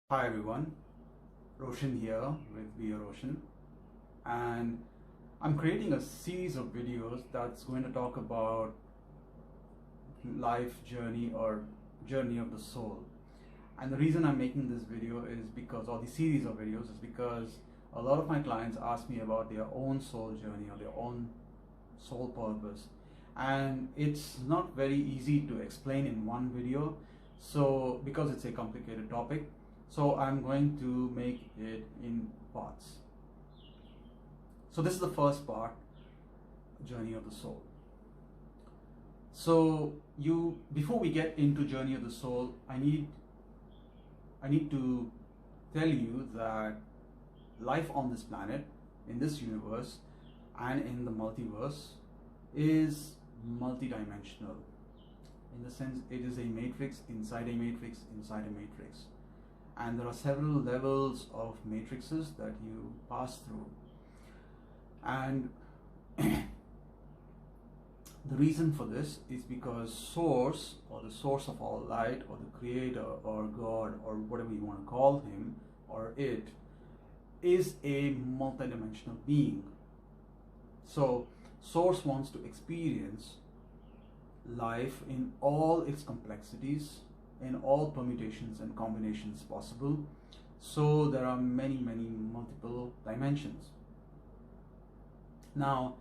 Hi everyone, Roshan here with Be a Roshan, and I'm creating a series of videos that's going to talk about life journey or journey of the soul. And the reason I'm making this video is because, or the series of videos, is because a lot of my clients ask me about their own soul journey or their own soul purpose, and it's not very easy to explain in one video. So, because it's a complicated topic, so I'm going to make it in parts. So this is the first part, journey of the soul. So before we get into journey of the soul, I need to tell you that life on this planet, in this universe, and in the multiverse is multidimensional. In the sense, it is a matrix inside a matrix inside a matrix. And there are several levels of matrices that you pass through. And the reason for this is because source, or the source of all light, or the creator, or God, or whatever you want to call him or it, is a multidimensional being. So source wants to experience life in all its complexities, in all permutations and combinations possible. So there are many multiple dimensions. Now,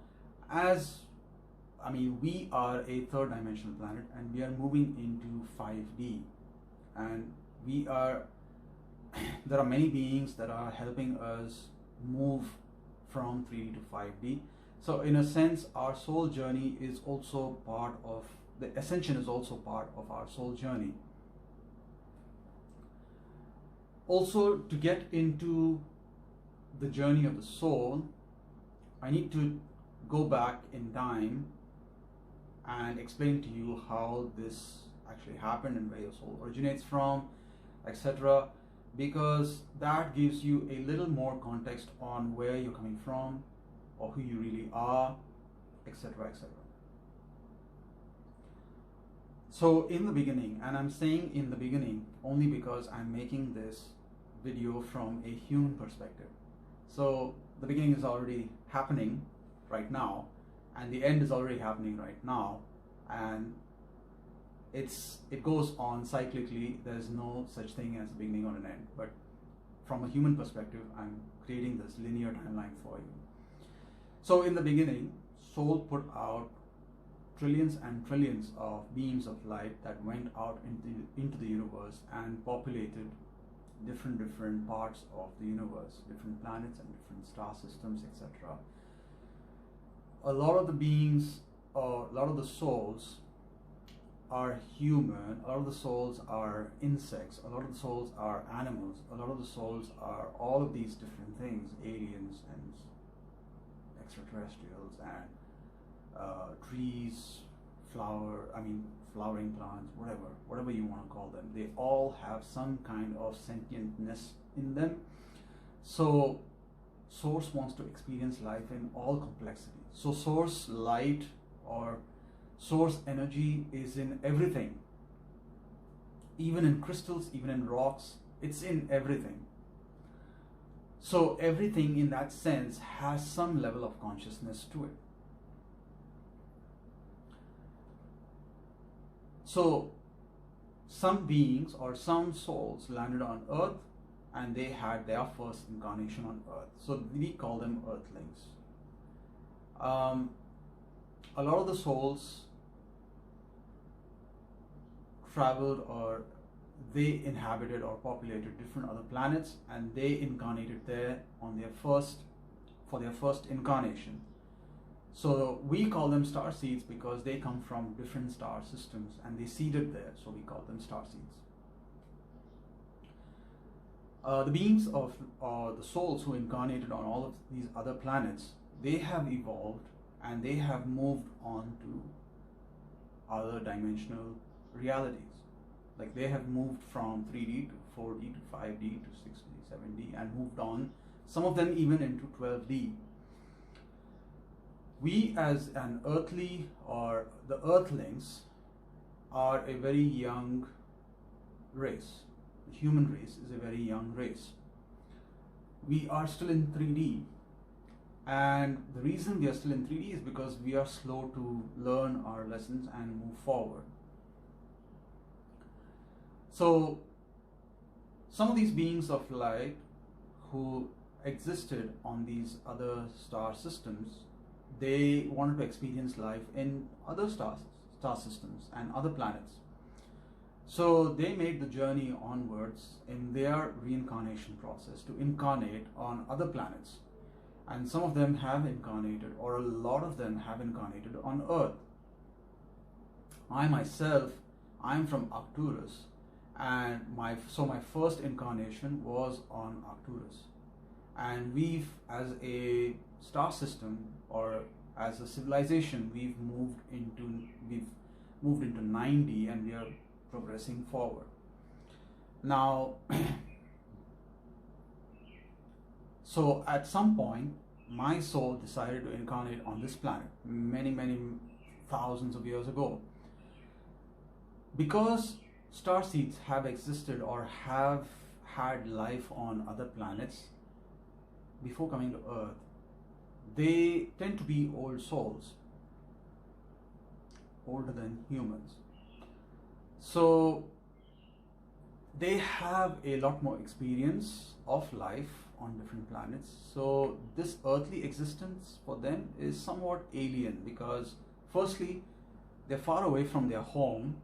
we are a third dimensional planet and we are moving into 5D, and there are many beings that are helping us move from 3D to 5D. So in a sense, our soul journey is also part of the ascension, is also part of our soul journey. Also, to get into the journey of the soul, I need to go back in time and explain to you how this actually happened and where your soul originates from, etc. Because that gives you a little more context on where you're coming from or who you really are, etc. etc. So in the beginning, and I'm saying in the beginning only because I'm making this video from a human perspective. So the beginning is already happening right now, and the end is already happening right now, and it goes on cyclically. There's no such thing as a beginning or an end, but from a human perspective, I'm creating this linear timeline for you. So in the beginning, soul put out trillions and trillions of beams of light that went out into the universe and populated different parts of the universe, different planets and different star systems, etc. A lot of the beings, or a lot of the souls, are human, a lot of the souls are insects, a lot of the souls are animals, a lot of the souls are all of these different things, aliens and extraterrestrials and trees, flowering plants, whatever you want to call them. They all have some kind of sentientness in them. So source wants to experience life in all complexity. So source light or source energy is in everything, even in crystals, even in rocks. It's in everything. So everything in that sense has some level of consciousness to it. So some beings or some souls landed on earth and they had their first incarnation on earth. So we call them earthlings. A lot of the souls traveled, or they inhabited or populated different other planets, and they incarnated there on for their first incarnation. So we call them star seeds because they come from different star systems and they seeded there, so we call them star seeds. The beings of the souls who incarnated on all of these other planets, they have evolved and they have moved on to other dimensional realities. Like they have moved from 3D to 4D to 5D to 6D, 7D, and moved on, some of them even into 12D. We as an earthly, or the earthlings, are a very young race. the human race is a very young race. We are still in 3D, and the reason we are still in 3D is because we are slow to learn our lessons and move forward. So some of these beings of light who existed on these other star systems, they wanted to experience life in other star systems and other planets. So they made the journey onwards in their reincarnation process to incarnate on other planets. And some of them have incarnated, or a lot of them have incarnated on Earth. I myself, I'm from Arcturus, and my first incarnation was on Arcturus. And we've, as a star system or as a civilization, we've moved into 9D, and we are progressing forward. Now, so at some point, my soul decided to incarnate on this planet many thousands of years ago. Because starseeds have existed or have had life on other planets before coming to Earth, they tend to be old souls, older than humans. So they have a lot more experience of life on different planets. So this earthly existence for them is somewhat alien, because firstly, they're far away from their home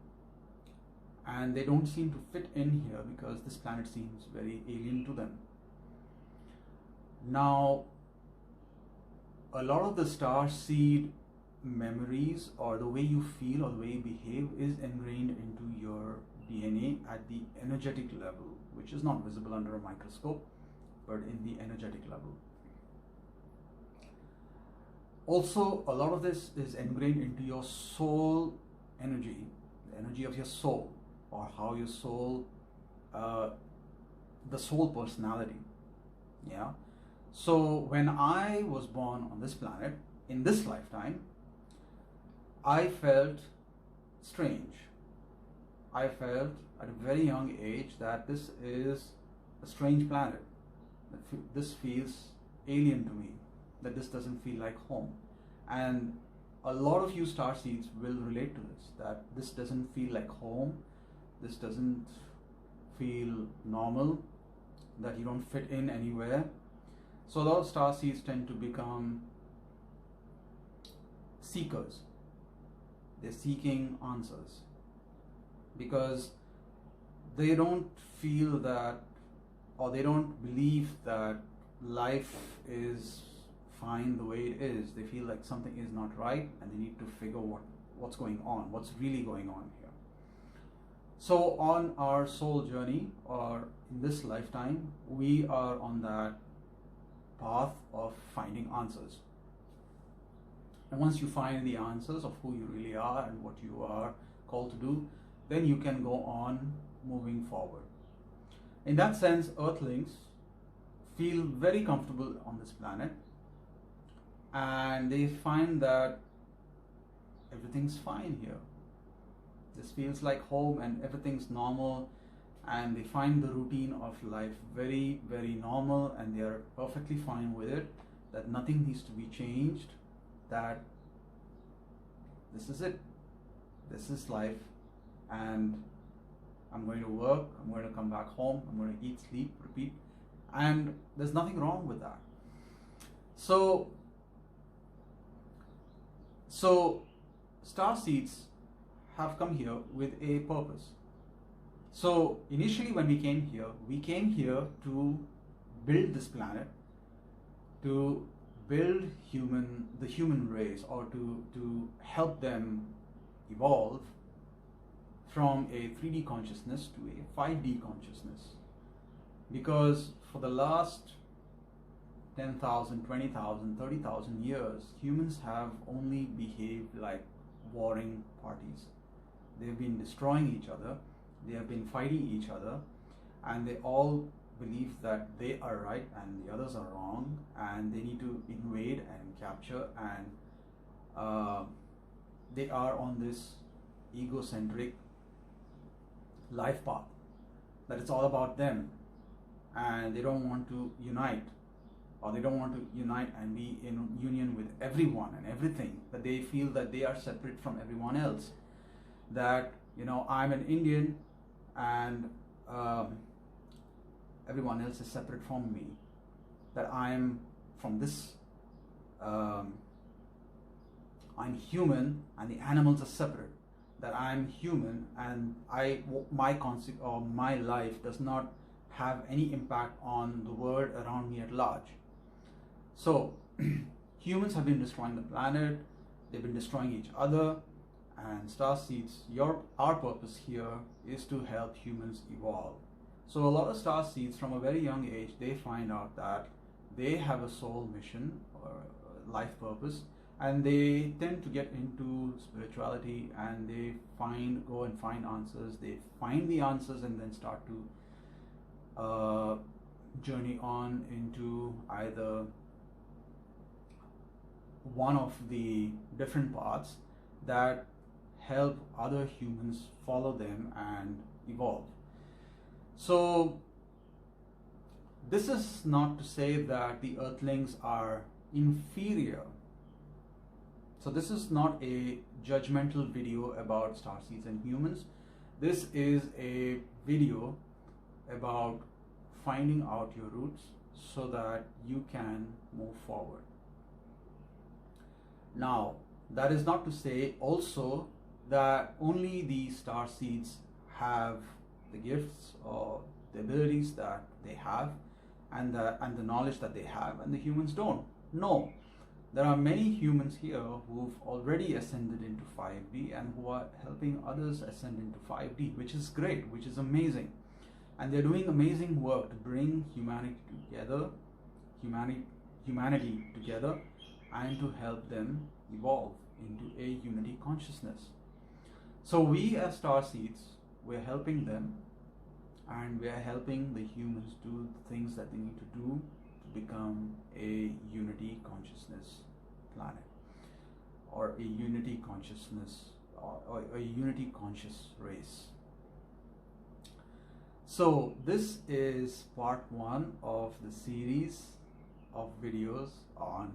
and they don't seem to fit in here because this planet seems very alien to them. Now, a lot of the star seed memories, or the way you feel or the way you behave, is ingrained into your DNA at the energetic level, which is not visible under a microscope, but in the energetic level. Also, a lot of this is ingrained into your soul energy, the energy of your soul, or how your soul, the soul personality. Yeah. So when I was born on this planet, in this lifetime, I felt strange. I felt at a very young age that this is a strange planet, that this feels alien to me, that this doesn't feel like home. And a lot of you starseeds will relate to this, that this doesn't feel like home, this doesn't feel normal, that you don't fit in anywhere. So a lot of starseeds tend to become seekers. They're seeking answers because they don't feel that, or they don't believe that life is fine the way it is. They feel like something is not right and they need to figure what's going on, what's really going on here. So on our soul journey, or in this lifetime, we are on that path of finding answers. And once you find the answers of who you really are and what you are called to do, then you can go on moving forward. In that sense, Earthlings feel very comfortable on this planet, and they find that everything's fine here. This feels like home and everything's normal, and they find the routine of life very normal, and they are perfectly fine with it, that nothing needs to be changed, that this is it, this is life, and I'm going to work, I'm going to come back home, I'm going to eat, sleep, repeat, and there's nothing wrong with that. So starseeds have come here with a purpose. So initially when we came here to build this planet, to build the human race, or to help them evolve from a 3D consciousness to a 5D consciousness. Because for the last 10,000, 20,000, 30,000 years, humans have only behaved like warring parties. They've been destroying each other, they have been fighting each other, and they all believe that they are right and the others are wrong, and they need to invade and capture, and they are on this egocentric life path. that it's all about them, and they don't want to unite, or they don't want to unite and be in union with everyone and everything, that they feel that they are separate from everyone else, that, you know, I'm an Indian and everyone else is separate from me, that I'm from this, I'm human and the animals are separate, that I'm human and my life does not have any impact on the world around me at large. So humans have been destroying the planet, they've been destroying each other, and starseeds, our purpose here is to help humans evolve. So a lot of starseeds from a very young age, they find out that they have a soul mission or life purpose, and they tend to get into spirituality, and they go and find answers. They find the answers and then start to journey on into either one of the different paths that help other humans follow them and evolve. So this is not to say that the Earthlings are inferior. So this is not a judgmental video about starseeds and humans. This is a video about finding out your roots so that you can move forward. Now, that is not to say also that only the starseeds have the gifts or the abilities that they have, and the knowledge that they have, and the humans don't. No, there are many humans here who've already ascended into 5D and who are helping others ascend into 5D, which is great, which is amazing. And they're doing amazing work to bring humanity together, and to help them evolve into a unity consciousness. So we as starseeds, we're helping them, and we're helping the humans do the things that they need to do to become a unity consciousness planet, or a unity consciousness, or a unity conscious race. So this is part 1 of the series of videos on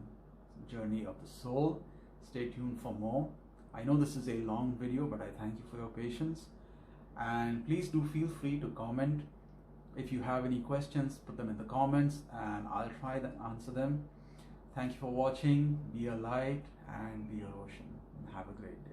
Journey of the Soul. Stay tuned for more. I know this is a long video, but I thank you for your patience. And please do feel free to comment. If you have any questions, put them in the comments and I'll try to answer them. Thank you for watching. Be a light and be a ocean. Have a great day.